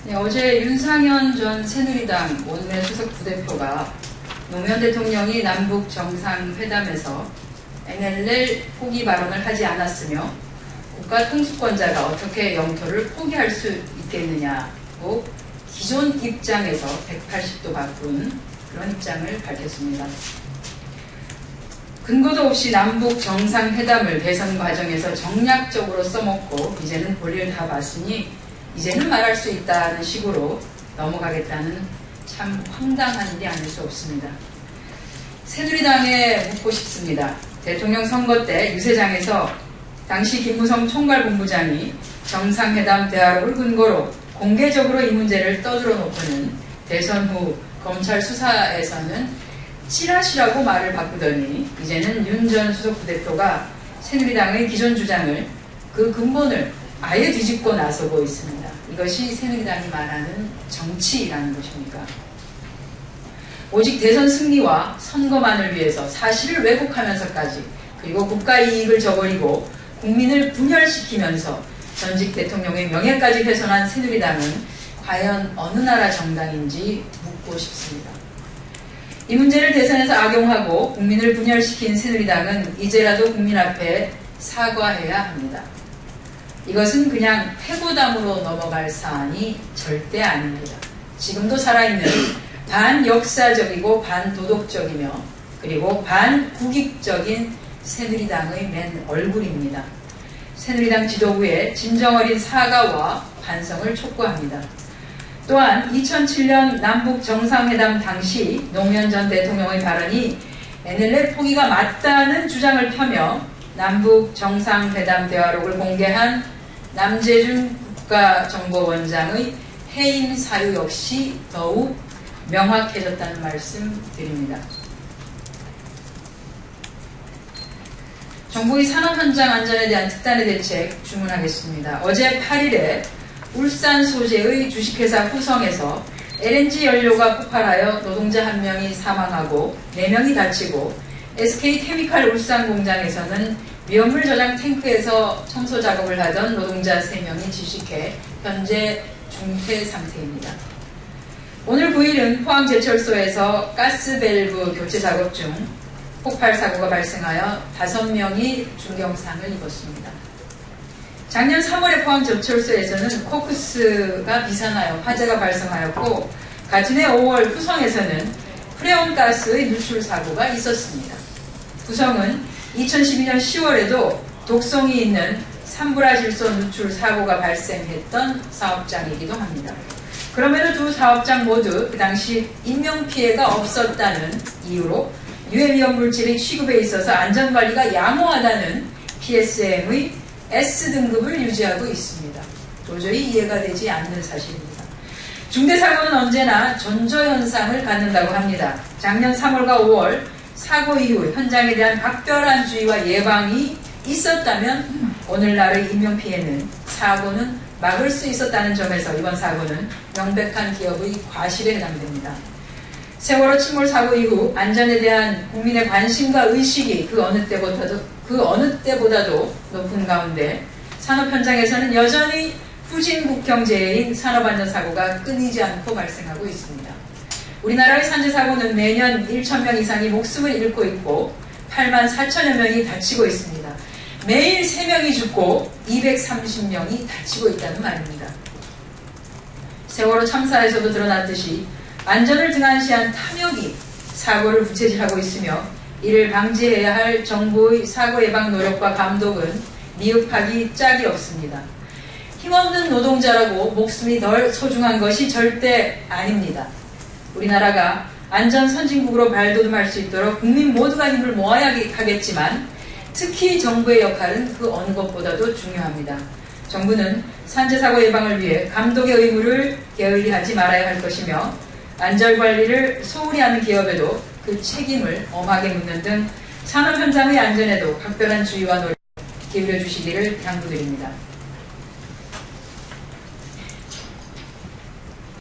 네, 어제 윤상현 전 새누리당 원내 수석 부대표가 노무현 대통령이 남북 정상회담에서 NLL 포기 발언을 하지 않았으며 국가 통수권자가 어떻게 영토를 포기할 수 있겠느냐고 기존 입장에서 180도 바꾼 그런 입장을 밝혔습니다. 근거도 없이 남북 정상회담을 대선 과정에서 정략적으로 써먹고 이제는 볼일 다 봤으니 이제는 말할 수 있다는 식으로 넘어가겠다는 참 황당한 일이 아닐 수 없습니다. 새누리당에 묻고 싶습니다. 대통령 선거 때 유세장에서 당시 김무성 총괄본부장이 정상회담 대화록을 근거로 공개적으로 이 문제를 떠들어 놓고는 대선 후 검찰 수사에서는 찌라시라고 말을 바꾸더니 이제는 윤 전 수석 부대표가 새누리당의 기존 주장을 그 근본을 아예 뒤집고 나서고 있습니다. 이것이 새누리당이 말하는 정치라는 것입니까? 오직 대선 승리와 선거만을 위해서 사실을 왜곡하면서까지 그리고 국가 이익을 저버리고 국민을 분열시키면서 전직 대통령의 명예까지 훼손한 새누리당은 과연 어느 나라 정당인지 묻고 싶습니다. 이 문제를 대선에서 악용하고 국민을 분열시킨 새누리당은 이제라도 국민 앞에 사과해야 합니다. 이것은 그냥 패고담으로 넘어갈 사안이 절대 아닙니다. 지금도 살아있는 반역사적이고 반도덕적이며 그리고 반국익적인 새누리당의 맨 얼굴입니다. 새누리당 지도부의 진정어린 사과와 반성을 촉구합니다. 또한 2007년 남북 정상회담 당시 노무현 전 대통령의 발언이 NLL 포기가 맞다는 주장을 펴며 남북 정상회담 대화록을 공개한 남재준 국가정보원장의 해임 사유 역시 더욱 명확해졌다는 말씀 드립니다. 정부의 산업 현장 안전에 대한 특단의 대책 주문하겠습니다. 어제 8일에 울산 소재의 주식회사 후성에서 LNG 연료가 폭발하여 노동자 1명이 사망하고 4명이 다치고 SK케미칼 울산 공장에서는 위험물 저장 탱크에서 청소 작업을 하던 노동자 3명이 질식해 현재 중퇴 상태입니다. 오늘 9일은 포항제철소에서 가스밸브 교체 작업 중 폭발 사고가 발생하여 5명이 중경상을 입었습니다. 작년 3월에 포항제철소에서는 코크스가 비산하여 화재가 발생하였고 같은 해 5월 후성에서는 프레온가스의 누출 사고가 있었습니다. 후성은 2012년 10월에도 독성이 있는 산불화질소 누출 사고가 발생했던 사업장이기도 합니다. 그럼에도 두 사업장 모두 그 당시 인명피해가 없었다는 이유로 유해위험물질의 취급에 있어서 안전관리가 양호하다는 PSM의 S등급을 유지하고 있습니다. 도저히 이해가 되지 않는 사실입니다. 중대사고는 언제나 전조현상을 갖는다고 합니다. 작년 3월과 5월 사고 이후 현장에 대한 각별한 주의와 예방이 있었다면 오늘날의 인명피해는 사고는 막을 수 있었다는 점에서 이번 사고는 명백한 기업의 과실에 해당됩니다. 세월호 침몰 사고 이후 안전에 대한 국민의 관심과 의식이 그 어느 때보다도 높은 가운데 산업 현장에서는 여전히 후진국경재해인 산업안전사고가 끊이지 않고 발생하고 있습니다. 우리나라의 산재사고는 매년 1,000명 이상이 목숨을 잃고 있고 8만 4천여 명이 다치고 있습니다. 매일 3명이 죽고 230명이 다치고 있다는 말입니다. 세월호 참사에서도 드러났듯이 안전을 등한시한 탐욕이 사고를 부채질하고 있으며 이를 방지해야 할 정부의 사고 예방 노력과 감독은 미흡하기 짝이 없습니다. 힘없는 노동자라고 목숨이 덜 소중한 것이 절대 아닙니다. 우리나라가 안전 선진국으로 발돋움할 수 있도록 국민 모두가 힘을 모아야 하겠지만 특히 정부의 역할은 그 어느 것보다도 중요합니다. 정부는 산재사고 예방을 위해 감독의 의무를 게을리하지 말아야 할 것이며 안전관리를 소홀히 하는 기업에도 그 책임을 엄하게 묻는 등 산업 현장의 안전에도 각별한 주의와 노력 기울여 주시기를 당부드립니다.